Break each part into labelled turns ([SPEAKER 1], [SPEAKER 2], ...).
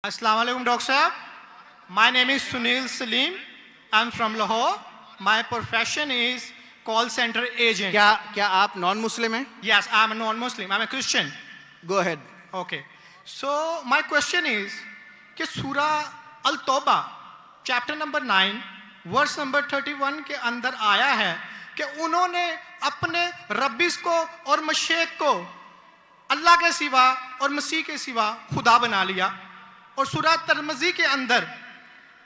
[SPEAKER 1] Assalamu alaikum, Dr. Sahab. My name is Sunil Salim. I'm from Lahore. My profession is call center agent.
[SPEAKER 2] क्या आप non Muslim हैं?
[SPEAKER 1] Yes, I'm a non-Muslim. I'm a Christian.
[SPEAKER 2] Go ahead.
[SPEAKER 1] Okay. So my question is कि सूरा अल-तौबा chapter number 9 verse number 31 के अंदर आया है कि उन्होंने अपने रब्बिस को और मशेक को अल्लाह के सिवा और मसीह के सिवा खुदा बना लिया। और सूरा तिरमिज़ी के अंदर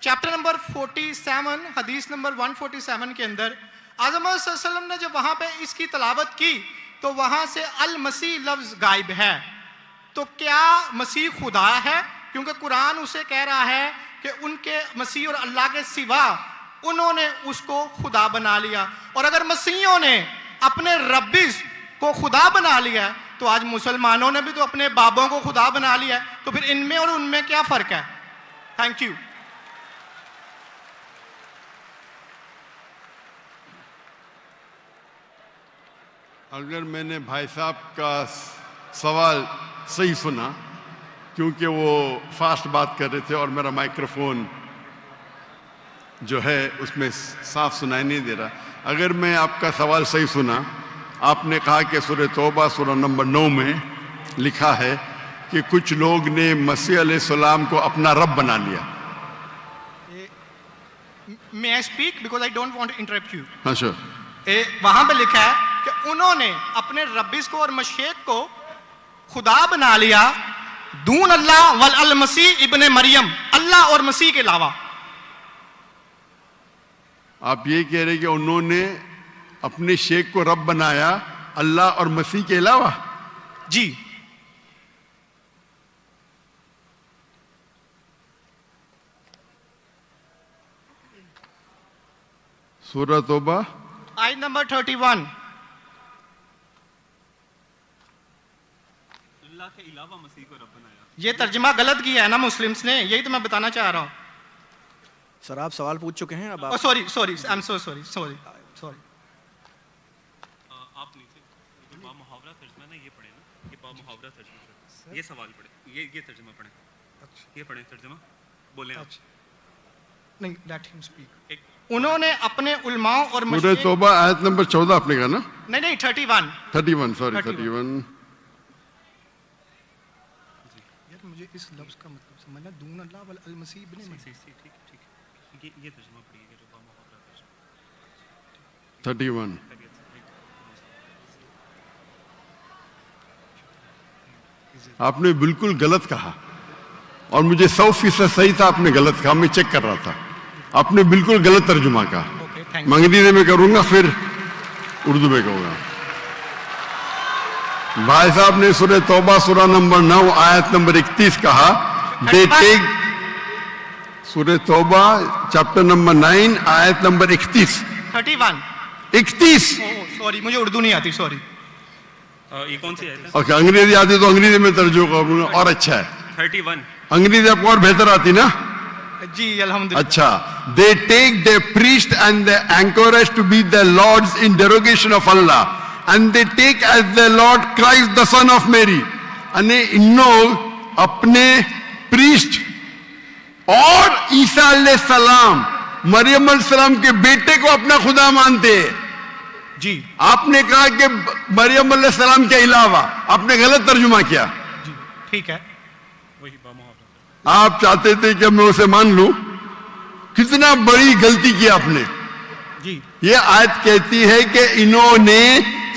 [SPEAKER 1] चैप्टर नंबर 47 हदीस नंबर 147 के अंदर आज़म सल्लल्लाहु ने जब वहाँ पे इसकी तलावत की तो वहाँ से अल मसीह लफ्ज़ गायब है। तो क्या मसीह खुदा है? क्योंकि कुरान उसे कह रहा है कि उनके मसीह और अल्लाह के सिवा उन्होंने उसको खुदा बना लिया। और अगर मसीहों ने अपने रब्बिस को खुदा बना लिया तो आज मुसलमानों ने भी तो अपने बाबों को खुदा बना लिया है, तो फिर इनमें और उनमें क्या फ़र्क है? Thank you.
[SPEAKER 3] अगर मैंने भाई साहब का सवाल सही सुना, क्योंकि वो फास्ट बात कर रहे थे और मेरा माइक्रोफोन जो है उसमें साफ सुनाई नहीं दे रहा। अगर मैं आपका सवाल सही सुना, आपने कहा कि सूरह तौबा सूरह नंबर 9 में लिखा है कि कुछ लोग ने मसीह अलैहिस्सलाम को अपना रब बना लिया।
[SPEAKER 1] May I speak because I don't want to interrupt you.
[SPEAKER 3] हाँ sure.
[SPEAKER 1] वहां पे लिखा है कि उन्होंने अपने रब्बिस को और मशेक को खुदा बना लिया दून अल्लाह वल अल मसीह इब्ने मरियम, अल्लाह और मसीह के अलावा।
[SPEAKER 3] आप ये कह रहे कि उन्होंने अपने शेख को रब बनाया अल्लाह और मसीह के अलावा?
[SPEAKER 1] जी।
[SPEAKER 3] सूरह तौबा
[SPEAKER 1] आयत नंबर 31।
[SPEAKER 4] अल्लाह के अलावा मसीह को रब बनाया।
[SPEAKER 1] ये तर्जुमा गलत किया है ना मुस्लिम्स ने, यही तो मैं बताना चाह रहा हूँ।
[SPEAKER 2] सर आप सवाल पूछ चुके हैं, अब आप
[SPEAKER 1] sorry I am so sorry.
[SPEAKER 4] आप नीचे जो बामुहावरा तर्जुमा ना ये पढ़े ना, ये बामुहावरा तर्जुमा, ये सवाल पढ़े, ये तर्जुमा पढ़े। अच्छा, ये पढ़े तर्जुमा, बोले आप।
[SPEAKER 1] नहीं, लेट हिम स्पीक। उन्होंने अपने उलमाओं और
[SPEAKER 3] सूरह तौबा आयत नंबर 14 आपने कहा ना?
[SPEAKER 1] नहीं 31
[SPEAKER 3] सॉरी 31।
[SPEAKER 1] यार मुझे इस लफ्ज का मतलब समझना, दून अल्लाह वल अल मसीह इब्ने मसीह।
[SPEAKER 4] ठीक ये तर्जुमा पढ़िए जो बामुहावरा तर्जुमा
[SPEAKER 3] 31। आपने बिल्कुल गलत कहा और मुझे 100% सही था, आपने गलत कहा, मैं चेक कर रहा था। आपने बिल्कुल गलत तर्जुमा कहा। मैं अंग्रेजी में करूंगा फिर उर्दू में कहूंगा। भाई साहब ने सूरह तौबा सूरह नंबर 9 आयत नंबर 31 कहा, दे टेक। सूरह तौबा चैप्टर नंबर 9 आयत नंबर 31।
[SPEAKER 1] सॉरी मुझे उर्दू नहीं आती, सॉरी।
[SPEAKER 4] ये कौन सी है?
[SPEAKER 3] ओके, अंग्रेजी आती तो अंग्रेजी में तर्जुमा करूंगा और अच्छा है।
[SPEAKER 4] 31
[SPEAKER 3] अंग्रेजी आपको और बेहतर आती ना?
[SPEAKER 1] जी अल्हम्दुलिल्लाह।
[SPEAKER 3] अच्छा, they take their priest and the anchorage to be their lords in derogation of Allah, and they take as their Lord Christ the son of Mary. अने इन लोग अपने प्रीस्ट और ईसा अलैहिस्सलाम मरियम अलैहिस्सलाम के बेटे को अपना खुदा मानते हैं।
[SPEAKER 1] जी
[SPEAKER 3] आपने कहा कि मरियम अलैहिस्सलाम के अलावा, आपने गलत तर्जुमा किया।
[SPEAKER 1] जी ठीक है।
[SPEAKER 4] वही बामुहावरा।
[SPEAKER 3] आप चाहते थे कि मैं उसे मान लूं, कितना बड़ी गलती की आपने।
[SPEAKER 1] जी
[SPEAKER 3] ये आयत कहती है कि इन्होंने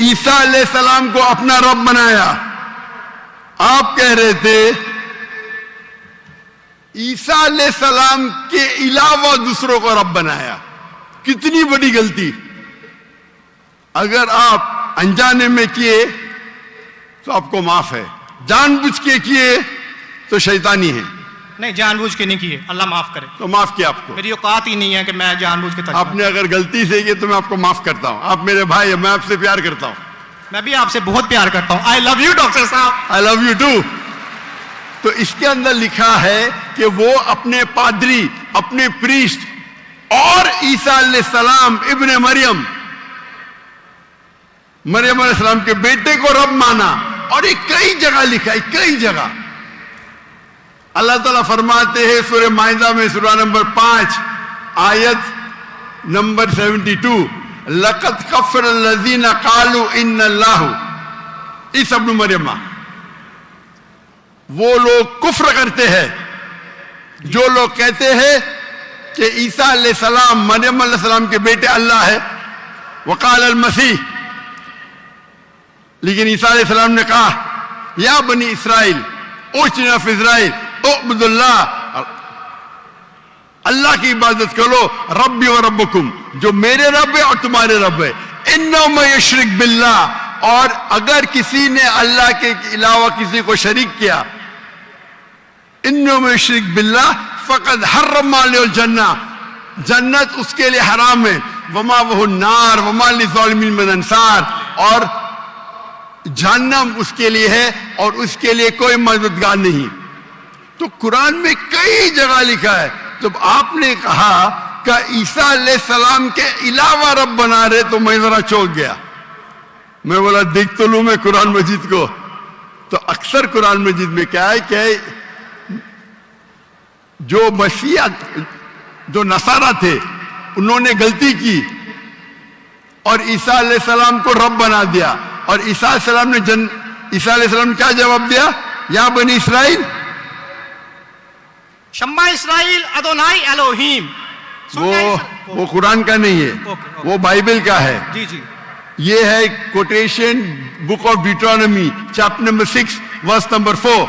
[SPEAKER 3] ईसा अलैहिस्सलाम को अपना रब बनाया। आप कह रहे थे ईसा अलैहिस्सलाम के अलावा दूसरों को रब बनाया। कितनी बड़ी गलती। अगर आप अनजाने में किए तो आपको माफ है, जानबूझ के किए तो शैतानी है।
[SPEAKER 1] नहीं, जानबूझ के नहीं किए, अल्लाह माफ करे।
[SPEAKER 3] तो माफ किया आपको।
[SPEAKER 1] मेरी औकात ही नहीं है कि मैं जानबूझ के
[SPEAKER 3] आपने अगर गलती से किया तो मैं आपको माफ करता हूं। आप मेरे भाई हैं, मैं आपसे प्यार करता हूं।
[SPEAKER 1] मैं भी आपसे बहुत प्यार करता हूं। आई लव यू डॉक्टर साहब।
[SPEAKER 3] I love you too. तो इसके अंदर लिखा है कि वो अपने पादरी, अपने प्रीस्ट और ईसा अलैहिस्सलाम इब्ने मरियम, मरियम अलैहिस्सलाम के बेटे को रब माना। और ये कई जगह लिखा है, कई जगह। अल्लाह ताला फरमाते हैं सूरह माइदा में सूरह नंबर 5 आयत नंबर 72, लक़द कफ़र लज़ीना क़ालू इन्नल्लाहु, ईसा इब्न मरियम, वो लोग कुफ्र करते हैं जो लोग कहते हैं कि ईसा अलैहिस्सलाम मरियम अलैहिस्सलाम के बेटे अल्लाह है। वक़ाल अल मसीह, लेकिन ईसा अलैहिस्सलाम ने कहा या बनी इसराइल ओचना फी इज़राइल उअब्दुल्लाह, अल्लाह की इबादत करो, रब्बी व रब्बकुम, जो मेरे रब है और तुम्हारे रब है। इन्नो में यशरिक बिल्लाह, और अगर किसी ने अल्लाह के अलावा किसी को शरीक किया, इन्नो में यशरिक बिल्लाह फ़क़द हर्रम अलैहिल जन्नह, जन्नत उसके लिए हराम है, वमा वहु नार वमा लिज़ालिमीन मिन अंसार, और जहन्नम उसके लिए है और उसके लिए कोई मददगार नहीं। तो कुरान में कई जगह लिखा है। तो आपने कहा कि ईसा अलैहिस्सलाम के अलावा रब बना रहे, तो मैं जरा चौंक गया। मैं बोला देख तो लूं मैं कुरान मजीद को। तो अक्सर कुरान मजीद में क्या है कि जो मसीहा, जो नसारा थे, उन्होंने गलती की और ईसा अलैहिस्सलाम को रब बना दिया। और ईसा अलैहिस्सलाम ने क्या जवाब दिया? या बनी इसराइल
[SPEAKER 1] शम्मा इसराइल अदोनाई एलोहीम।
[SPEAKER 3] वो कुरान का नहीं है, वो बाइबल का है।
[SPEAKER 1] जी जी,
[SPEAKER 3] ये है quotation book of Deuteronomy chapter number 6 verse number 4,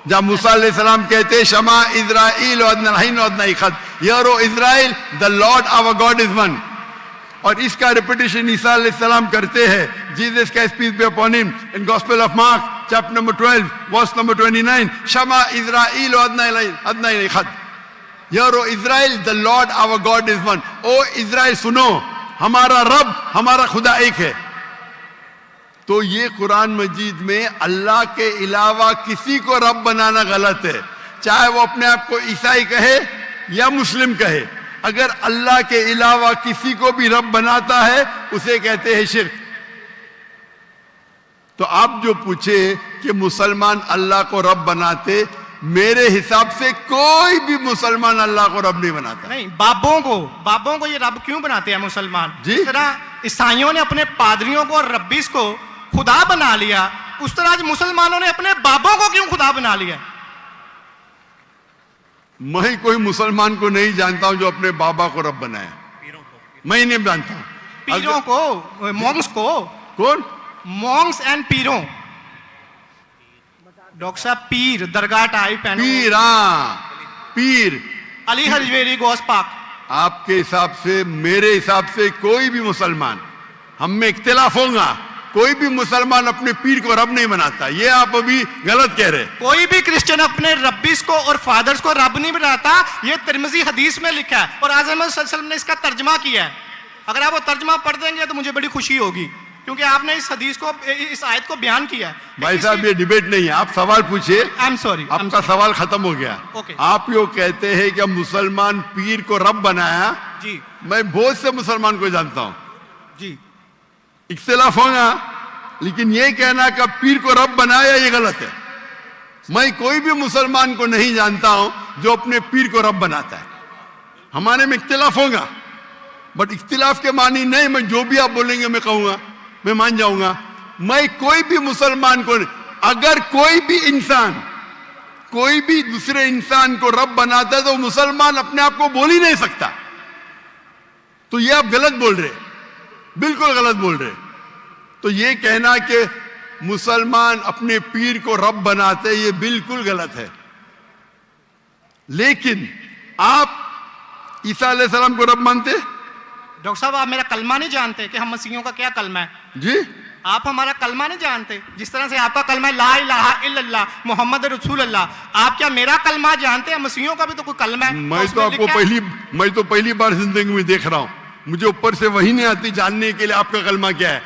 [SPEAKER 3] जहां मूसा अलैहिस्सलाम कहते हैं शमा इज़राइल वअदनाहीन वअदनाइखद, hear O Israel the Lord our God is one. और इसका रिपीटेशन ईसा अलैहिस्सलाम करते हैं, जीसस का peace be upon him, in gospel of Mark chapter number 12 verse number 29, शमा इज़राइल वअदनाइखद, hear O Israel the Lord our God is one. O Israel सुनो, हमारा रब, हमारा खुदा एक है। तो ये कुरान मजीद में अल्लाह के अलावा किसी को रब बनाना गलत है, चाहे वो अपने आप को ईसाई कहे या मुस्लिम कहे। अगर अल्लाह के अलावा किसी को भी रब बनाता है उसे कहते हैं शिर्क। तो आप जो पूछे कि मुसलमान अल्लाह को रब बनाते, मेरे हिसाब से कोई भी मुसलमान अल्लाह को रब नहीं बनाता।
[SPEAKER 1] नहीं, बाबों को ये रब क्यों बनाते हैं मुसलमान?
[SPEAKER 3] जी?
[SPEAKER 1] जिस तरह ईसाइयों ने अपने पादरियों को और रब्बीस को खुदा बना लिया, उस तरह आज मुसलमानों ने अपने बाबों को क्यों खुदा बना लिया?
[SPEAKER 3] मैं कोई मुसलमान को नहीं जानता हूं जो अपने बाबा को रब बनाया, मैं नहीं जानता।
[SPEAKER 1] पीरों को, मॉन्क्स को।
[SPEAKER 3] कौन?
[SPEAKER 1] Monks and पीरों। डॉक्टर साहब, पीर दरगाह टाइप है।
[SPEAKER 3] पीर, हाँ पीर,
[SPEAKER 1] अली हजवेरी गौस पाक।
[SPEAKER 3] आपके हिसाब से, मेरे हिसाब से कोई भी मुसलमान, हम में इख्तिलाफ होगा, कोई भी मुसलमान अपने पीर को रब नहीं बनाता। ये आप अभी गलत कह रहे।
[SPEAKER 1] कोई भी क्रिश्चियन अपने रब्बीस को और फादर्स को रब नहीं बनाता। ये तिरमिज़ी हदीस में लिखा है और आज़म सल्लल्लाहु अलैहि वसल्लम ने इसका तर्जमा किया है। अगर आप वो तर्जमा पढ़ देंगे तो मुझे बड़ी खुशी होगी, क्योंकि आपने इस हदीस को, इस आयत को बयान किया है।
[SPEAKER 3] भाई साहब, ये डिबेट नहीं है, आप सवाल पूछिए।
[SPEAKER 1] आई एम सॉरी,
[SPEAKER 3] आपका सवाल खत्म हो गया।
[SPEAKER 1] Okay.
[SPEAKER 3] आप यो कहते हैं कि मुसलमान पीर को रब बनाया।
[SPEAKER 1] जी
[SPEAKER 3] मैं बहुत से मुसलमान को जानता हूं,
[SPEAKER 1] जी,
[SPEAKER 3] इख्तिलाफ होगा, लेकिन ये कहना कि पीर को रब बनाया ये गलत है। मैं कोई भी मुसलमान को नहीं जानता हूं जो अपने पीर को रब बनाता है। हमारे में इख्तिलाफ होगा, बट इख्तिलाफ के मानी नहीं मैं जो भी आप बोलेंगे मैं कहूंगा, मैं मान जाऊंगा। मैं कोई भी मुसलमान को, अगर कोई भी इंसान कोई भी दूसरे इंसान को रब बनाता है तो मुसलमान अपने आप को बोल ही नहीं सकता। तो ये आप गलत बोल रहे, बिल्कुल गलत बोल रहे। तो ये कहना कि मुसलमान अपने पीर को रब बनाते, ये बिल्कुल गलत है। लेकिन आप ईसा अलैहिस्सलाम को रब मानते?
[SPEAKER 1] डॉक्टर साहब, आप मेरा कलमा नहीं जानते कि हम मसीहियों का क्या कलमा है?
[SPEAKER 3] जी,
[SPEAKER 1] आप हमारा कलमा नहीं जानते। जिस तरह से आपका कलमा है ला इलाहा इल्लल्लाह मुहम्मद रसूलुल्लाह, आप क्या मेरा कलमा जानते हैं? मसीहियों का भी तो कोई कलमा है।
[SPEAKER 3] मैं तो पहली बार जिंदगी में देख रहा हूं। मुझे ऊपर से वही नहीं आती जानने के लिए आपका कलमा क्या है।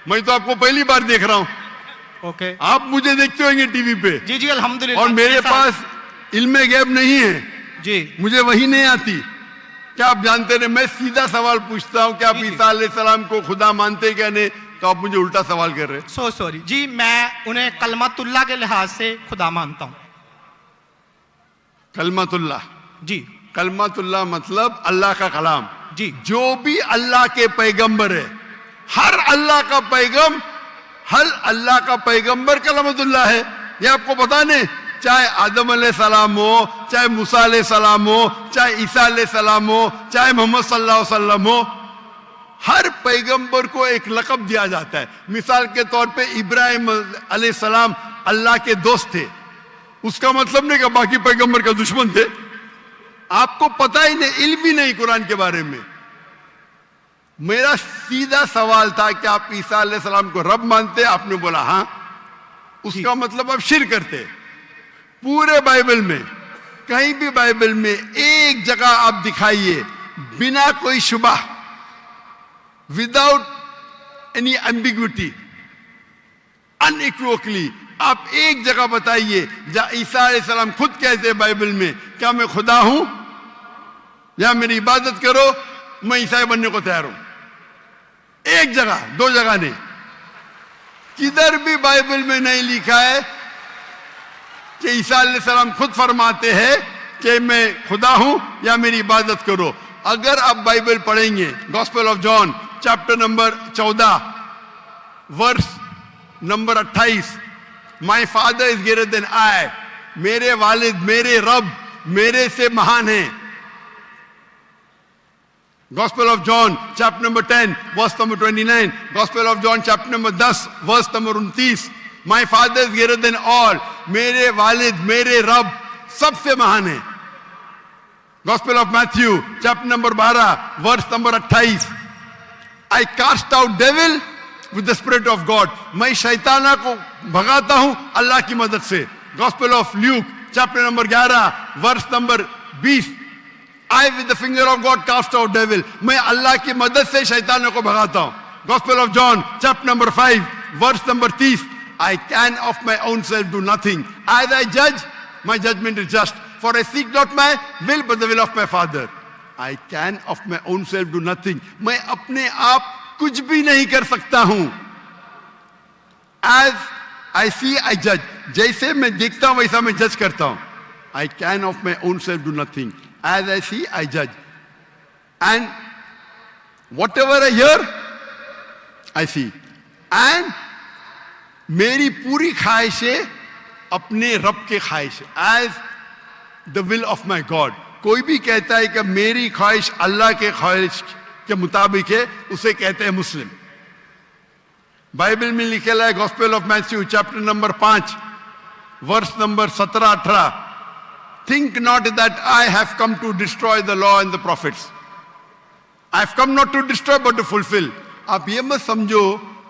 [SPEAKER 3] मैं तो आपको पहली बार देख रहा हूं।
[SPEAKER 1] ओके,
[SPEAKER 3] आप मुझे देखते होंगे टीवी पे।
[SPEAKER 1] जी जी, अल्हम्दुलिल्लाह।
[SPEAKER 3] और मेरे पास इल्मे गैब नहीं है
[SPEAKER 1] जी,
[SPEAKER 3] मुझे वही नहीं आती। क्या आप जानते रहे? मैं सीधा सवाल पूछता हूं कि आप ईसा अलैहिस्सलाम को खुदा मानते क्या नहीं, तो आप मुझे उल्टा सवाल कर रहे हैं।
[SPEAKER 1] सो सॉरी जी, मैं उन्हें कलमतुल्लाह के लिहाज से खुदा मानता हूं।
[SPEAKER 3] कलमतुल्लाह।
[SPEAKER 1] जी
[SPEAKER 3] कलमतुल्लाह मतलब अल्लाह का कलाम।
[SPEAKER 1] जी
[SPEAKER 3] जो भी अल्लाह के पैगंबर है, हर अल्लाह का पैगंबर कलमतुल्लाह है। ये आपको पता नहीं, चाहे आदम अलैहिस्सलाम हो, चाहे मूसा अलैहिस्सलाम हो, चाहे ईसा अलैहिस्सलाम हो, चाहे मोहम्मद सल्लल्लाहु अलैहि वसल्लम हो, हर पैगंबर को एक लक़ब दिया जाता है। मिसाल के तौर पे इब्राहिम अलैहिस्सलाम अल्लाह के दोस्त थे, उसका मतलब नहीं कि बाकी पैगंबर का दुश्मन थे। आपको पता ही नहीं, इल्म भी नहीं कुरान के बारे में। मेरा सीधा सवाल था कि आप ईसा अलैहिस्सलाम को रब मानते? आपने बोला हाँ। उसका मतलब आप शिर्क करते। पूरे बाइबल में, कहीं भी बाइबल में एक जगह आप दिखाइए बिना कोई शुबा, विदाउट एनी एम्बिग्विटी, अनइक्वोकली, आप एक जगह बताइए जहां ईसा अलैहिस्सलाम खुद कहते हैं बाइबल में, क्या मैं खुदा हूं या मेरी इबादत करो, मैं ईसाई बनने को तैयार हूं। एक जगह, दो जगह नहीं, किधर भी बाइबल में नहीं लिखा है कि ईसा अलैहिस्सलाम खुद फरमाते हैं कि मैं खुदा हूं या मेरी इबादत करो। अगर आप बाइबल पढ़ेंगे, gospel of John chapter number 14 verse number 28, my father is greater than I, मेरे वालिद, मेरे रब मेरे से महान है। Gospel of John chapter number 10 verse number 29, Gospel of John chapter number 10 verse number 29, my father is greater than all, मेरे वालिद, मेरे रब सबसे महान है। Gospel of Matthew chapter number 12 verse number 28, I cast out devil with the spirit of God, मैं शैताना को भगाता हूं अल्लाह की मदद से। Gospel of Luke chapter number 11 verse number 20, I with the finger of God cast out devil, मैं अल्लाह की मदद से शैतानों को भगाता हूं। Gospel of John chapter number 5 verse number 30, I can of my own self do nothing, as I judge my judgment is just, for I seek not my will but the will of my Father। I can of my own self do nothing, मैं अपने आप कुछ भी नहीं कर सकता हूं। As I see I judge, जैसे मैं देखता हूं वैसा मैं जज करता हूं। I can of my own self do nothing, as I see I judge, and whatever I hear I see, and मेरी पूरी ख्वाहिशें अपने रब के ख्वाहिश, as the will of my God। कोई भी कहता है कि मेरी ख्वाहिश अल्लाह के ख्वाहिश के मुताबिक है, उसे कहते हैं मुस्लिम। बाइबल में लिखेला है gospel of Matthew chapter number 5 verse number 17-18, think not that I have come to destroy the law and the prophets, I have come not to destroy but to fulfill। आप ये मत समझो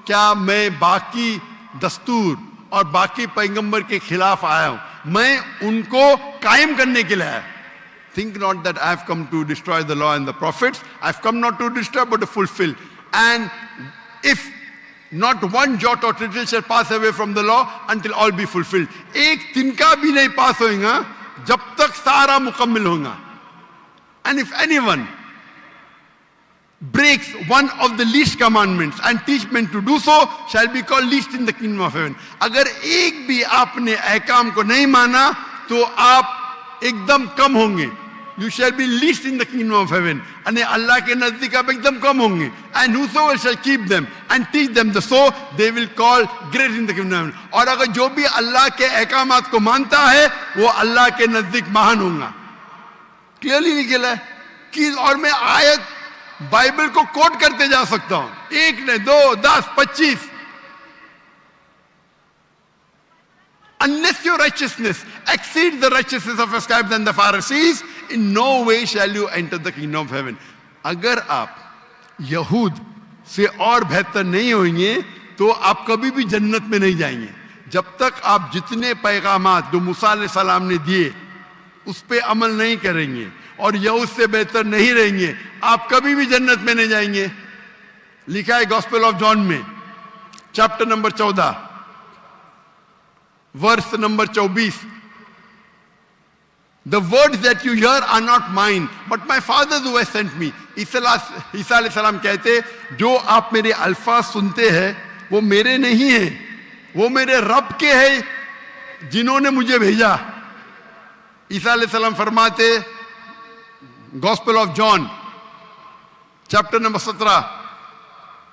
[SPEAKER 3] क्या मैं बाकी दस्तूर और बाकी पैगंबर के खिलाफ आया हूं, मैं उनको कायम करने के लिए आया। Think not that I have come to destroy the law and the prophets, I have come not to destroy but to fulfill। And if not one jot or tittle shall pass away from the law until all be fulfilled, एक तिनका भी नहीं पास होगा जब तक सारा मुकम्मल होगा। And if anyone breaks one of the least commandments and teach men to do so shall be called least in the kingdom of heaven। अगर एक भी आपने अहकाम को नहीं माना तो आप एकदम कम होंगे। You shall be least in the kingdom of heaven, अने अल्लाह के नजदीक आप एकदम कम होंगे। And whosoever shall keep them and teach them the so they will call great in the kingdom of heaven। और अगर जो भी अल्लाह के अहकामात को मानता है वो अल्लाह के नजदीक महान होगा। क्लियरली निकला है कि, और मैं आयत बाइबल को कोट करते जा सकता हूं, एक ने 2, 10, 25। Unless your righteousness exceeds the righteousness of the scribes and the Pharisees, in no way shall you enter the kingdom of heaven। अगर आप यहूद से और बेहतर नहीं होंगे तो आप कभी भी जन्नत में नहीं जाएंगे। जब तक आप जितने पैगामात जो मूसा अलैहिस्सलाम ने दिए उस पे अमल नहीं करेंगे और यहूद से बेहतर नहीं रहेंगे, आप कभी भी जन्नत में नहीं जाएंगे। लिखा है गॉस्पेल ऑफ जॉन में chapter number 14 verse number 24, the words that you hear are not mine but my father who has sent me। ईसा अलैहिस्सलाम कहते जो आप मेरे अल्फाज सुनते हैं वो मेरे नहीं है, वो मेरे रब के हैं जिन्होंने मुझे भेजा। ईसा अलैहिस्सलाम फरमाते, gospel of John chapter number 17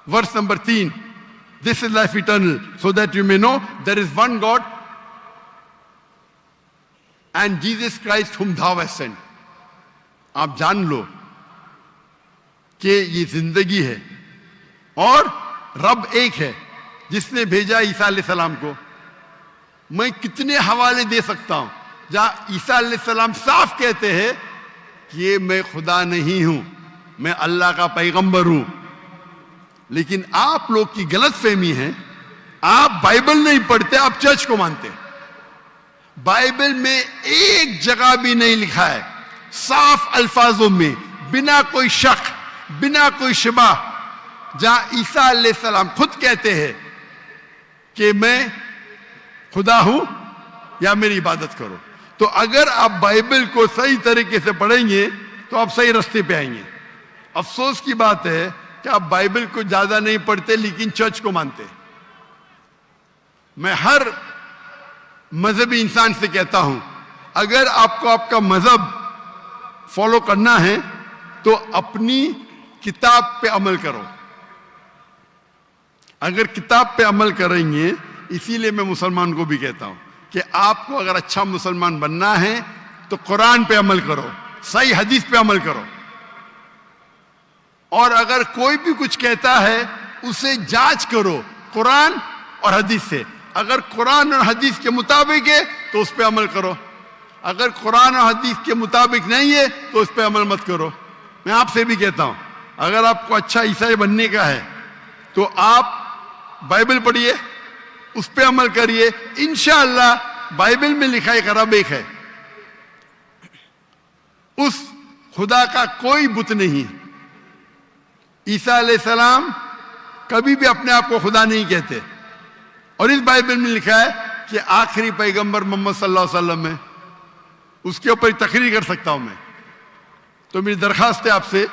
[SPEAKER 3] verse number 3, this is life eternal so that you may know there is one God and Jesus Christ whom thou hast sent। आप जान लो कि ये जिंदगी है और रब एक है जिसने भेजा ईसा अलैहिस्सलाम को। मैं कितने हवाले दे सकता हूं जहां ईसा अलैहिस्सलाम साफ कहते हैं कि ये मैं खुदा नहीं हूं, मैं अल्लाह का पैगंबर हूं। लेकिन आप लोग की गलतफहमी है, आप बाइबल नहीं पढ़ते, आप चर्च को मानते हैं। बाइबल में एक जगह भी नहीं लिखा है साफ अल्फाजों में, बिना कोई शक, बिना कोई शिबा, जहां ईसा अलैहिस्सलाम खुद कहते हैं कि मैं खुदा हूं या मेरी इबादत करो। तो अगर आप बाइबल को सही तरीके से पढ़ेंगे तो आप सही रास्ते पे आएंगे। अफसोस की बात है कि आप बाइबल को ज्यादा नहीं पढ़ते लेकिन चर्च को मानते। मैं हर मजहबी इंसान से कहता हूं, अगर आपको आपका मजहब फॉलो करना है तो अपनी किताब पे अमल करो। अगर किताब पे अमल करेंगे, इसीलिए मैं मुसलमान को भी कहता हूं कि आपको अगर अच्छा मुसलमान बनना है तो कुरान पे अमल करो, सही हदीस पे अमल करो। और अगर कोई भी कुछ कहता है उसे जांच करो कुरान और हदीस से। अगर कुरान और हदीस के मुताबिक है तो उस पे अमल करो, अगर कुरान और हदीस के मुताबिक नहीं है तो उस पे अमल मत करो। मैं आपसे भी कहता हूं, अगर आपको अच्छा ईसाई बनने का है तो आप बाइबल पढ़िए, उस पे अमल करिए। इंशाअल्लाह बाइबल में लिखा एक रब एक है, उस खुदा का कोई बुत नहीं है। ईसा अलैहिस्सलाम कभी भी अपने आप को खुदा नहीं कहते। और इस बाइबल में लिखा है कि आखिरी पैगंबर मोहम्मद सल्लल्लाहु अलैहि वसल्लम है। उसके ऊपर तकरीर कर सकता हूं मैं। तो मेरी दरखास्त है आपसे,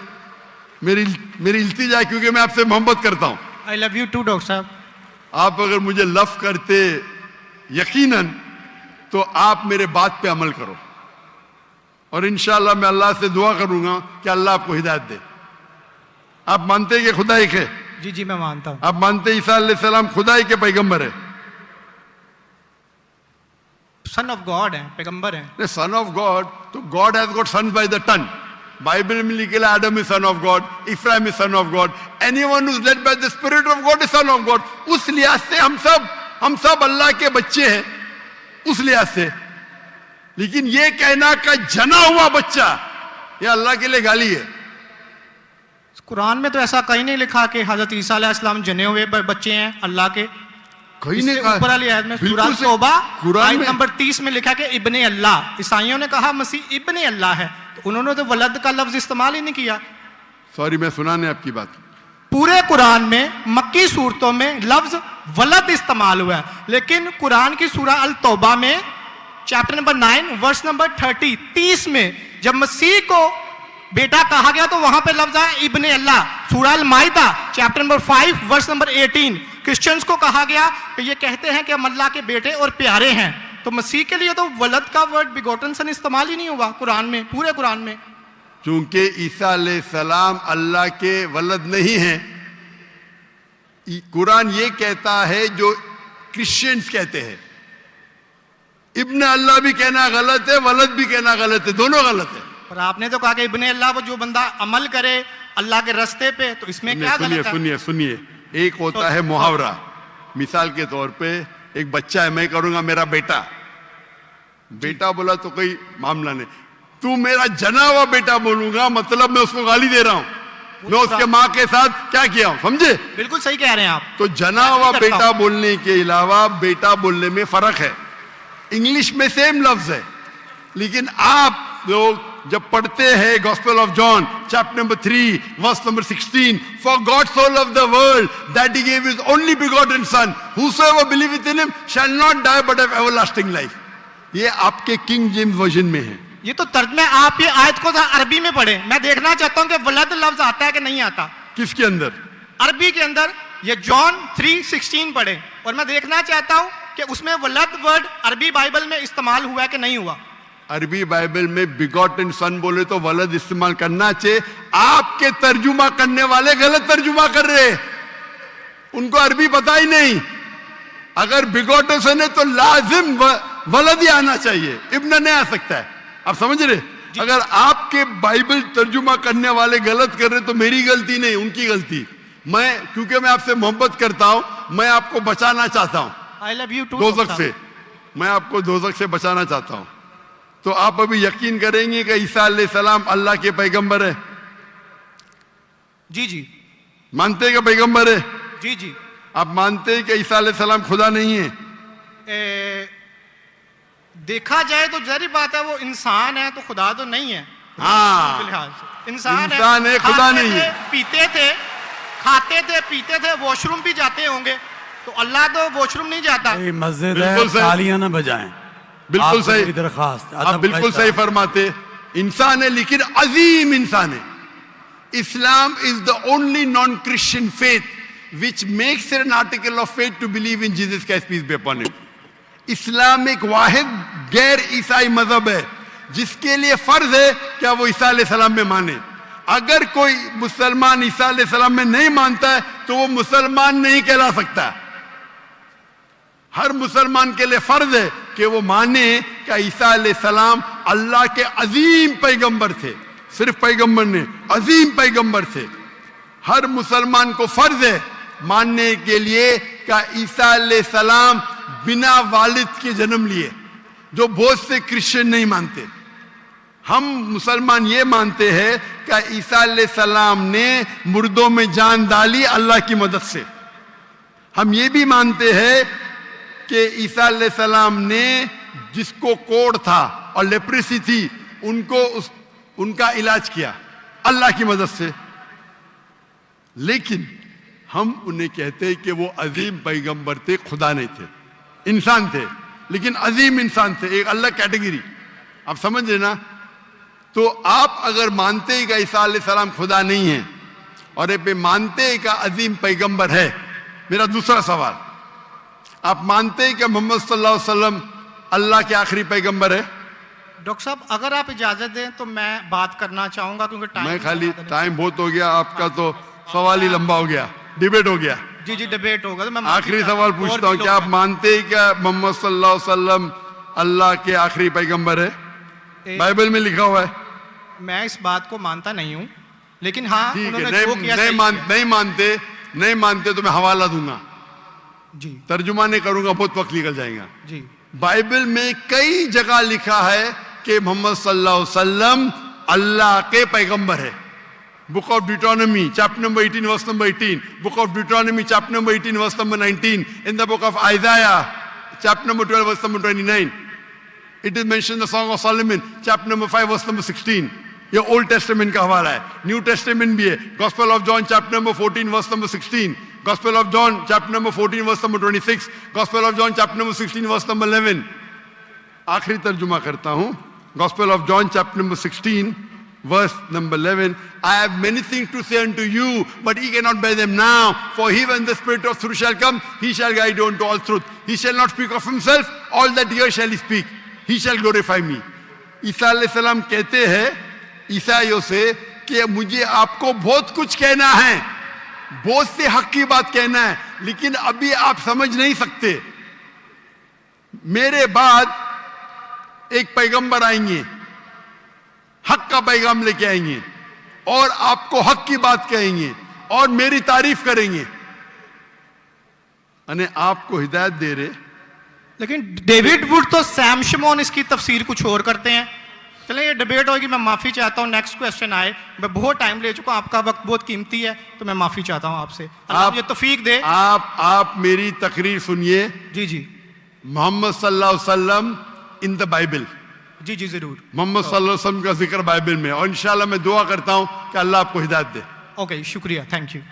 [SPEAKER 3] मेरी इल्तिजा है, क्योंकि मैं आपसे मोहब्बत करता हूं।
[SPEAKER 1] I love you too doctor साहब।
[SPEAKER 3] आप अगर मुझे लव करते यकीनन तो आप मेरे बात पे अमल करो। और इंशाअल्लाह मैं अल्लाह से दुआ करूंगा कि अल्लाह आपको हिदायत दे। आप मानते हैं कि खुदा एक है?
[SPEAKER 1] जी जी मैं मानता हूं।
[SPEAKER 3] आप मानते हैं ईसा अलैहिस्सलाम खुदाई के पैगंबर है?
[SPEAKER 1] सन ऑफ गॉड है, पैगंबर है।
[SPEAKER 3] सन ऑफ गॉड, तो God has got sons by the ton. Bible में लिखे Adam is son of God, Ephraim is son of God, anyone who is led by the spirit of God is son of God. उस लिहाज से हम सब अल्लाह के बच्चे हैं, उस लिहाज से। लेकिन ये कहना का जना हुआ बच्चा, ये अल्लाह के लिए गाली है।
[SPEAKER 1] कुरान में तो ऐसा कहीं नहीं लिखा कि हजरत ईसा अलैहिस्सलाम जने हुए बच्चे हैं अल्लाह के।
[SPEAKER 3] कहीं नहीं
[SPEAKER 1] ऊपर वाली आयत में सूरह तौबा आयत नंबर 30 में लिखा कि इब्ने अल्लाह। ईसाइयों ने कहा मसीह इब्ने अल्लाह है, तो उन्होंने तो वलद का लफ्ज इस्तेमाल ही नहीं किया।
[SPEAKER 3] सॉरी, मैं सुनाने आपकी बात।
[SPEAKER 1] पूरे कुरान में मक्की सूरतों में लफ्ज वलद इस्तेमाल हुआ है, लेकिन कुरान की सूरह अल तौबा में चैप्टर नंबर 9 वर्स नंबर 30 में जब मसीह को बेटा कहा गया तो वहां पे लफ्ज आया इब्ने अल्लाह। सूरह अल माइदा chapter number 5 verse number 18 Christians को कहा गया कि ये कहते हैं कि हम अल्लाह के बेटे और प्यारे हैं। तो मसीह के लिए तो वलद का वर्ड बिगोटन सन इस्तेमाल ही नहीं हुआ कुरान में, पूरे कुरान में।
[SPEAKER 3] चूंकि ईसा अलैहिस्सलाम अल्लाह के वलद नहीं है, कुरान ये कहता है जो क्रिश्चियंस कहते हैं। इब्ने अल्लाह भी कहना गलत है, वलद भी कहना गलत है, दोनों गलत है।
[SPEAKER 1] और आपने तो कहा कि इब्ने अल्लाह वो जो बंदा अमल करे अल्लाह के रास्ते पे, तो इसमें क्या गलत है?
[SPEAKER 3] सुनिए, एक होता है मुहावरा। मिसाल के तौर पे एक बच्चा है, मैं करूंगा मेरा बेटा, बेटा बोला तो कोई मामला नहीं। तू मेरा जना हुआ बेटा बोलूंगा मतलब मैं उसको गाली दे रहा हूं, मैं उसके माँ के साथ क्या किया हूं, समझे?
[SPEAKER 1] बिल्कुल सही कह रहे हैं आप।
[SPEAKER 3] तो जना हुआ बेटा बोलने के अलावा बेटा बोलने में फर्क है। इंग्लिश में सेम लफ्ज है, लेकिन आप लोग जब पढ़ते हैं gospel of John chapter number 3 verse number 16, for God so loved the world that he gave his only begotten son, whosoever believeth in him shall not die but have everlasting life। ये आपके king James version में है।
[SPEAKER 1] ये तो तर्जमे आप ये आयत को अरबी में पढ़े। मैं देखना चाहता हूं कि वलद लफ्ज आता है कि नहीं आता।
[SPEAKER 3] किसके अंदर?
[SPEAKER 1] अरबी के अंदर। ये जॉन 3:16 पढ़े और मैं देखना चाहता हूं कि उसमें वलद वर्ड अरबी बाइबल में इस्तेमाल हुआ है कि नहीं हुआ।
[SPEAKER 3] अरबी बाइबल में बिगॉटन सन बोले तो वलद इस्तेमाल करना चाहिए। आपके तर्जुमा करने वाले गलत तर्जुमा कर रहे हैं, उनको अरबी पता ही नहीं। अगर बिगॉटन सन है तो लाजिम वलद ही आना चाहिए, इब्न नहीं आ सकता है। आप समझ रहे? अगर आपके बाइबल तर्जुमा करने वाले गलत कर रहे तो मेरी गलती नहीं, उनकी गलती। क्योंकि मैं आपसे मोहब्बत करता हूं, मैं आपको बचाना चाहता हूं
[SPEAKER 1] आई लव यू टू
[SPEAKER 3] दोज़ख से, मैं आपको दोज़ख से बचाना चाहता हूं। तो आप अभी यकीन करेंगे कि ईसा अलैहिस्सलाम अल्लाह के पैगंबर है?
[SPEAKER 1] जी जी
[SPEAKER 3] मानते हैं कि पैगंबर है?
[SPEAKER 1] जी जी।
[SPEAKER 3] आप मानते हैं कि ईसा अलैहिस्सलाम खुदा नहीं है?
[SPEAKER 1] देखा जाए तो जरी बात है, वो इंसान है तो खुदा तो नहीं है।
[SPEAKER 3] हाँ,
[SPEAKER 1] के लिहाज से इंसान
[SPEAKER 3] है, खुदा नहीं है।
[SPEAKER 1] पीते थे, खाते थे, पीते थे, वॉशरूम भी जाते होंगे, तो अल्लाह तो वॉशरूम नहीं जाता।
[SPEAKER 5] मस्जिद है, तालियां ना बजाएं।
[SPEAKER 3] बिल्कुल सही
[SPEAKER 5] दरखास्त,
[SPEAKER 3] आप बिल्कुल सही फरमाते। इंसान है लेकिन अजीम इंसान है। Islam is the only non Christian faith which makes an article of faith to believe in Jesus Christ peace be upon him. इस्लाम एक वाहिद गैर ईसाई मजहब है जिसके लिए फर्ज है क्या वो ईसा अलैहिस्सलाम में माने। अगर कोई मुसलमान ईसा अलैहिस्सलाम में नहीं मानता है तो वो मुसलमान नहीं कहला सकता। हर मुसलमान के लिए फर्ज है कि वो माने कि ईसा अलैहिस्सलाम अल्लाह के अजीम पैगंबर थे। सिर्फ पैगंबर ने, अजीम पैगंबर थे। हर मुसलमान को फर्ज है मानने के लिए कि ईसा अलैहिस्सलाम बिना वालिद के जन्म लिए, जो बहुत से क्रिश्चियन नहीं मानते। हम मुसलमान ये मानते हैं कि ईसा अलैहिस्सलाम ने मुर्दों में जान डाली अल्लाह की मदद से। हम ये भी मानते हैं कि ईसा अलैहिस्सलाम ने जिसको कोढ़ था और लेप्रेसी थी उनका इलाज किया अल्लाह की मदद से। लेकिन हम उन्हें कहते हैं कि वो अजीम पैगंबर थे, खुदा नहीं थे, इंसान थे, लेकिन अजीम इंसान थे, एक अलग कैटेगरी। आप समझ रहे ना? तो आप अगर मानते हैं कि ईसा अलैहिस्सलाम खुदा नहीं है और ये मानते हैं कि अजीम पैगंबर है, मेरा दूसरा सवाल, आप मानते हैं कि मोहम्मद सल्लल्लाहु अलैहि वसल्लम अल्लाह के आखिरी पैगंबर है?
[SPEAKER 1] डॉक्टर साहब अगर आप इजाजत दें तो मैं बात करना चाहूंगा, क्योंकि
[SPEAKER 3] टाइम बहुत हो गया आपका, तो सवाल ही लंबा हो गया, डिबेट हो गया।
[SPEAKER 1] जी जी डिबेट होगा। तो मैं
[SPEAKER 3] आखिरी सवाल पूछता हूँ, क्या आप मानते हैं क्या मोहम्मद सल्लल्लाहु अलैहि वसल्लम अल्लाह के आखिरी पैगंबर है? बाइबल में लिखा हुआ है।
[SPEAKER 1] मैं इस बात को मानता नहीं हूँ, लेकिन हाँ उन्होंने जो किया
[SPEAKER 3] नहीं मानते तो मैं हवाला दूंगा
[SPEAKER 1] जी,
[SPEAKER 3] तर्जुमा नहीं करूंगा, बहुत वक्त निकल जाएगा
[SPEAKER 1] जी।
[SPEAKER 3] बाइबल में कई जगह लिखा है कि मोहम्मद सल्लल्लाहु अलैहि वसल्लम अल्लाह के पैगंबर है। Book of Deuteronomy chapter number 18 verse number 18, book of Deuteronomy chapter number 18 verse number 19, in the book of Isaiah chapter number 12 verse number 29, it is mention the Song of Solomon chapter number 5 verse number 16। ये old testament का हवाला है, new testament भी है। Gospel of John chapter number 14 verse number 16, gospel of John chapter number 14 verse number 26, gospel of John chapter number 16 verse number 11। आखिरी तर्जुमा करता हूं, gospel of John chapter number 16 verse number 11, I have many things to say unto you, but ye cannot bear them now. For he, when the Spirit of truth shall come, he shall guide you unto all truth. He shall not speak of himself, all that he shall he speak. He shall glorify me. ईसा अलैहिस्सलाम कहते हैं ईसाइयों से कि मुझे आपको बहुत कुछ कहना है, बहुत से हक की बात कहना है, लेकिन अभी आप समझ नहीं सकते। मेरे बाद एक पैगंबर आएंगे, हक का पैगाम लेके आएंगे और आपको हक की बात कहेंगे और मेरी तारीफ करेंगे, यानी आपको हिदायत दे रहे।
[SPEAKER 1] लेकिन डेविड वुड तो सैम शमोन इसकी तफसीर कुछ और करते हैं। चलिए ये डिबेट होगी, मैं माफी चाहता हूँ। नेक्स्ट क्वेश्चन आए, मैं बहुत टाइम ले चुका हूँ, आपका वक्त बहुत कीमती है, तो मैं माफी चाहता हूँ आपसे। आप ये तौफीक दे।
[SPEAKER 3] आप मेरी तकरीर सुनिए।
[SPEAKER 1] जी जी।
[SPEAKER 3] मोहम्मद सल्लल्लाहु अलैहि वसल्लम इन द बाइबल,
[SPEAKER 1] जी जी जरूर,
[SPEAKER 3] मोहम्मद सल्लल्लाहु अलैहि वसल्लम का जिक्र बाइबल में, और इंशाल्लाह मैं दुआ करता हूं कि अल्लाह आपको हिदायत दे।
[SPEAKER 1] ओके शुक्रिया, थैंक यू।